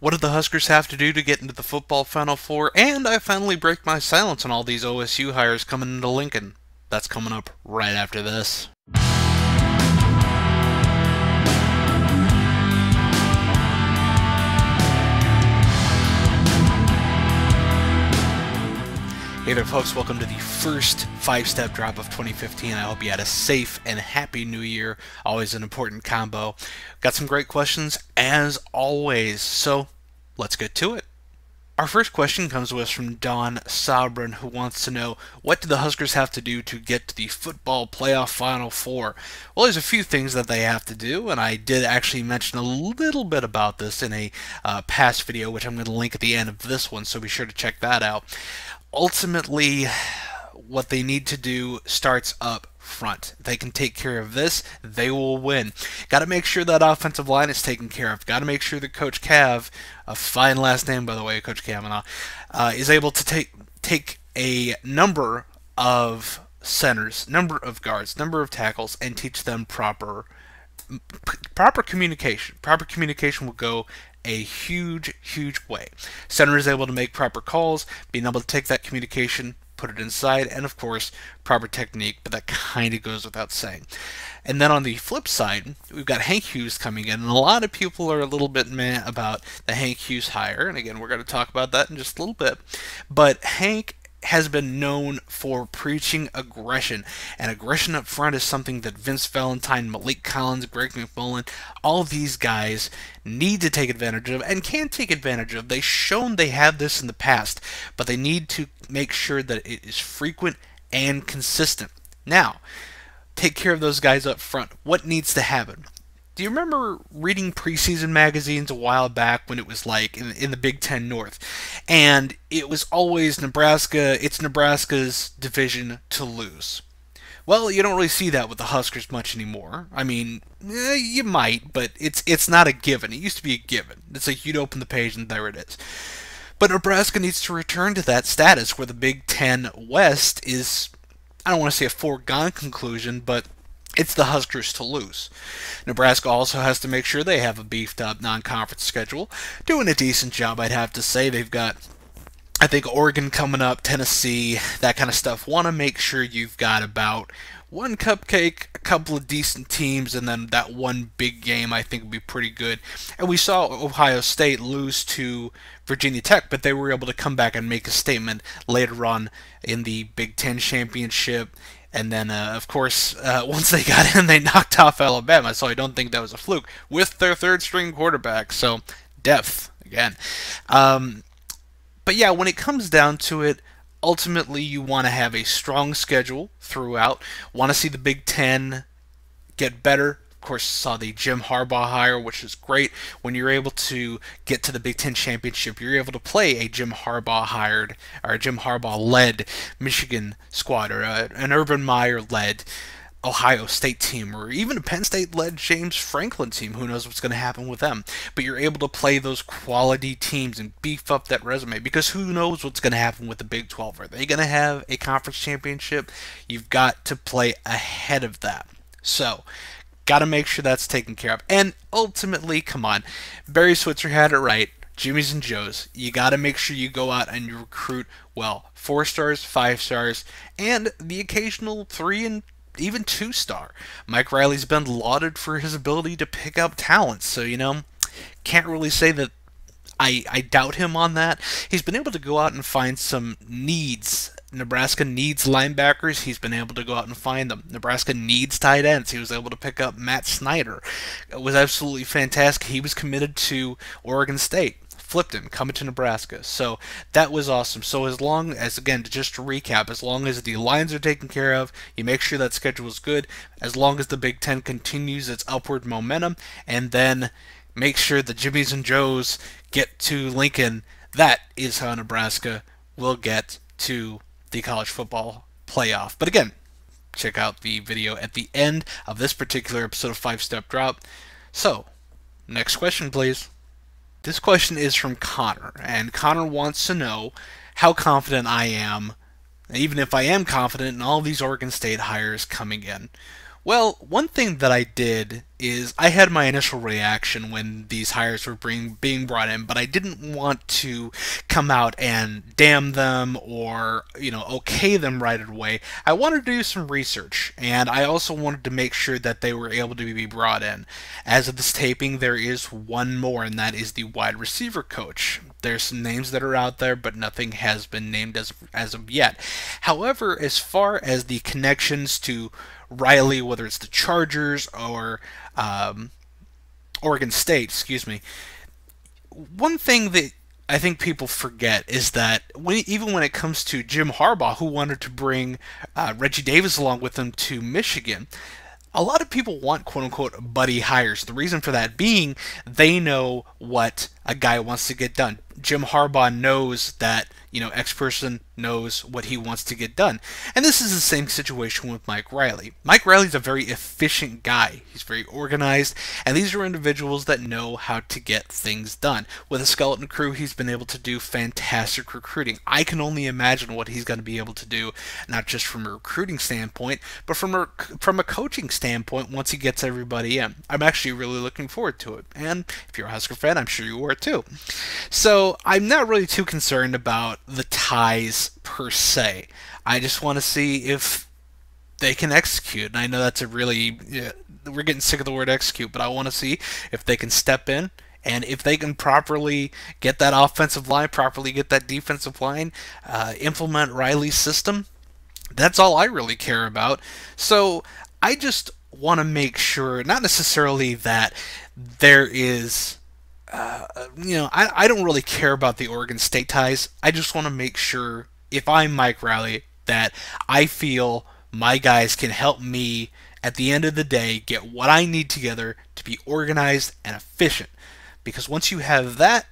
What do the Huskers have to do to get into the football Final Four? And I finally break my silence on all these OSU hires coming into Lincoln. That's coming up right after this. Hey there folks, welcome to the first 5-step drop of 2015. I hope you had a safe and happy new year. Always an important combo. Got some great questions as always, so let's get to it. Our first question comes to us from Don Sobran, who wants to know, what do the Huskers have to do to get to the football playoff Final Four? Well, there's a few things that they have to do, and I did actually mention a little bit about this in a past video, which I'm going to link at the end of this one, so be sure to check that out. Ultimately, what they need to do starts up front. If they can take care of this, they will win. Got to make sure that offensive line is taken care of. Got to make sure that Coach Cav, a fine last name by the way, Coach Kavanaugh, is able to take a number of centers, number of guards, number of tackles, and teach them proper communication. Proper communication will go a huge way. Center is able to make proper calls, being able to take that communication, put it inside, and of course, proper technique, but that kind of goes without saying. And then on the flip side, we've got Hank Hughes coming in, and a lot of people are a little bit meh about the Hank Hughes hire, and again, we're going to talk about that in just a little bit, but Hank has been known for preaching aggression, and aggression up front is something that Vince Valentine, Malik Collins, Greg McMullen, all these guys need to take advantage of and can take advantage of. They've shown they have this in the past, but they need to make sure that it is frequent and consistent. Now, take care of those guys up front. What needs to happen? Do you remember reading preseason magazines a while back when it was like in the Big Ten North? And it was always Nebraska, it's Nebraska's division to lose. Well, you don't really see that with the Huskers much anymore. I mean, you might, but it's not a given. It used to be a given. It's like you'd open the page and there it is. But Nebraska needs to return to that status where the Big Ten West is, I don't want to say a foregone conclusion, but it's the Huskers to lose. Nebraska also has to make sure they have a beefed up non-conference schedule. Doing a decent job, I'd have to say. They've got, I think, Oregon coming up, Tennessee, that kind of stuff. Want to make sure you've got about one cupcake, a couple of decent teams, and then that one big game I think would be pretty good. And we saw Ohio State lose to Virginia Tech, but they were able to come back and make a statement later on in the Big Ten Championship. And then, of course, once they got in, they knocked off Alabama, so I don't think that was a fluke, with their third-string quarterback, so depth, again. But yeah, when it comes down to it, ultimately you want to have a strong schedule throughout, want to see the Big Ten get better. Of course, saw the Jim Harbaugh hire, which is great. When you're able to get to the Big Ten Championship, you're able to play a Jim Harbaugh hired, or a Jim Harbaugh-led Michigan squad, or an Urban Meyer-led Ohio State team, or even a Penn State-led James Franklin team. Who knows what's going to happen with them? But you're able to play those quality teams and beef up that resume, because who knows what's going to happen with the Big 12? Are they going to have a conference championship? You've got to play ahead of that. So, got to make sure that's taken care of. And ultimately, come on, Barry Switzer had it right. Jimmy's and Joe's. You got to make sure you go out and you recruit well. 4 stars, 5 stars, and the occasional 3 and even 2-star. Mike Riley's been lauded for his ability to pick up talent, so, you know, can't really say that I doubt him on that. He's been able to go out and find some needs. Nebraska needs linebackers. He's been able to go out and find them. Nebraska needs tight ends. He was able to pick up Matt Snyder. It was absolutely fantastic. He was committed to Oregon State. Flipped him, coming to Nebraska. So that was awesome. So as long as, again, just to recap, as long as the lines are taken care of, you make sure that schedule is good, as long as the Big Ten continues its upward momentum, and then make sure the Jimmys and Joes get to Lincoln, that is how Nebraska will get to the college football playoff. But again, check out the video at the end of this particular episode of 5-Step Drop. So, next question, please. This question is from Connor, and Connor wants to know how confident I am, even if I am confident in all these Oregon State hires coming in. Well, one thing that I did is I had my initial reaction when these hires were being brought in, but I didn't want to come out and damn them or, okay them right away. I wanted to do some research, and I also wanted to make sure that they were able to be brought in. As of this taping, there is one more, and that is the wide receiver coach. There's some names that are out there, but nothing has been named as of yet. However, as far as the connections to Riley, whether it's the Chargers or Oregon State, excuse me, one thing that I think people forget is that even when it comes to Jim Harbaugh, who wanted to bring Reggie Davis along with him to Michigan, a lot of people want quote-unquote buddy hires. The reason for that being they know what a guy wants to get done. Jim Harbaugh knows that, X person knows what he wants to get done. And this is the same situation with Mike Riley. Mike Riley's a very efficient guy. He's very organized, and these are individuals that know how to get things done. With a skeleton crew, he's been able to do fantastic recruiting. I can only imagine what he's going to be able to do, not just from a recruiting standpoint, but from a coaching standpoint once he gets everybody in. I'm actually really looking forward to it. And if you're a Husker fan, I'm sure you are too. So I'm not really too concerned about the ties per se. I just want to see if they can execute. And I know that's we're getting sick of the word execute, but I want to see if they can step in and if they can properly get that offensive line, properly get that defensive line, implement Riley's system. That's all I really care about. So I just want to make sure, not necessarily that there is I don't really care about the Oregon State ties. I just want to make sure, if I'm Mike Riley, that I feel my guys can help me at the end of the day get what I need together to be organized and efficient. Because once you have that,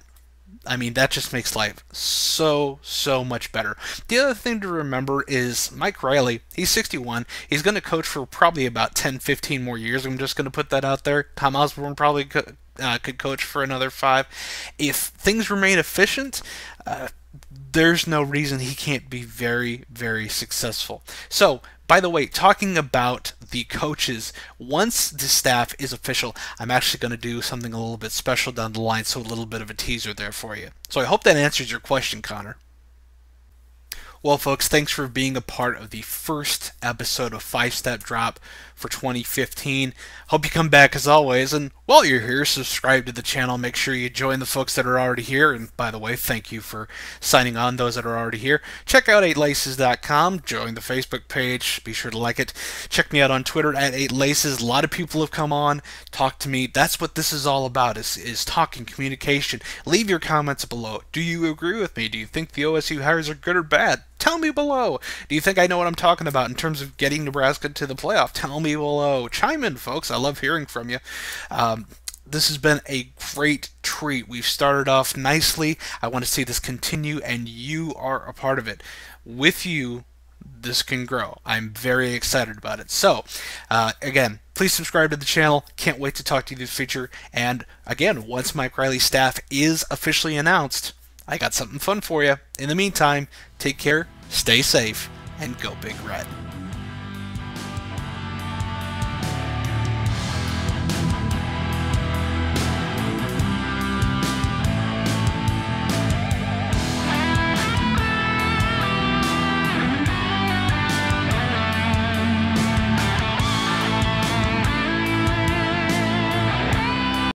that just makes life so much better. The other thing to remember is Mike Riley, he's 61. He's going to coach for probably about 10-15 more years. I'm just going to put that out there. Tom Osborne probably could coach for another 5. If things remain efficient, there's no reason he can't be very successful. So, by the way, talking about the coaches, once the staff is official, I'm actually going to do something a little bit special down the line, so a little bit of a teaser there for you. So I hope that answers your question, Connor. Well, folks, thanks for being a part of the first episode of 5-Step Drop for 2015. Hope you come back as always, and while you're here, subscribe to the channel. Make sure you join the folks that are already here, and by the way, thank you for signing on, those that are already here. Check out 8laces.com, join the Facebook page, be sure to like it. Check me out on Twitter at 8laces. A lot of people have come on, talked to me. That's what this is all about, is talking, communication. Leave your comments below. Do you agree with me? Do you think the OSU hires are good or bad? Tell me below. Do you think I know what I'm talking about in terms of getting Nebraska to the playoff? Tell me below. Chime in, folks. I love hearing from you. This has been a great treat. We've started off nicely. I want to see this continue, and you are a part of it. With you, this can grow. I'm very excited about it. So, again, please subscribe to the channel. Can't wait to talk to you this future. And, again, once Mike Riley's staff is officially announced, I got something fun for you. In the meantime, take care, stay safe, and go Big Red.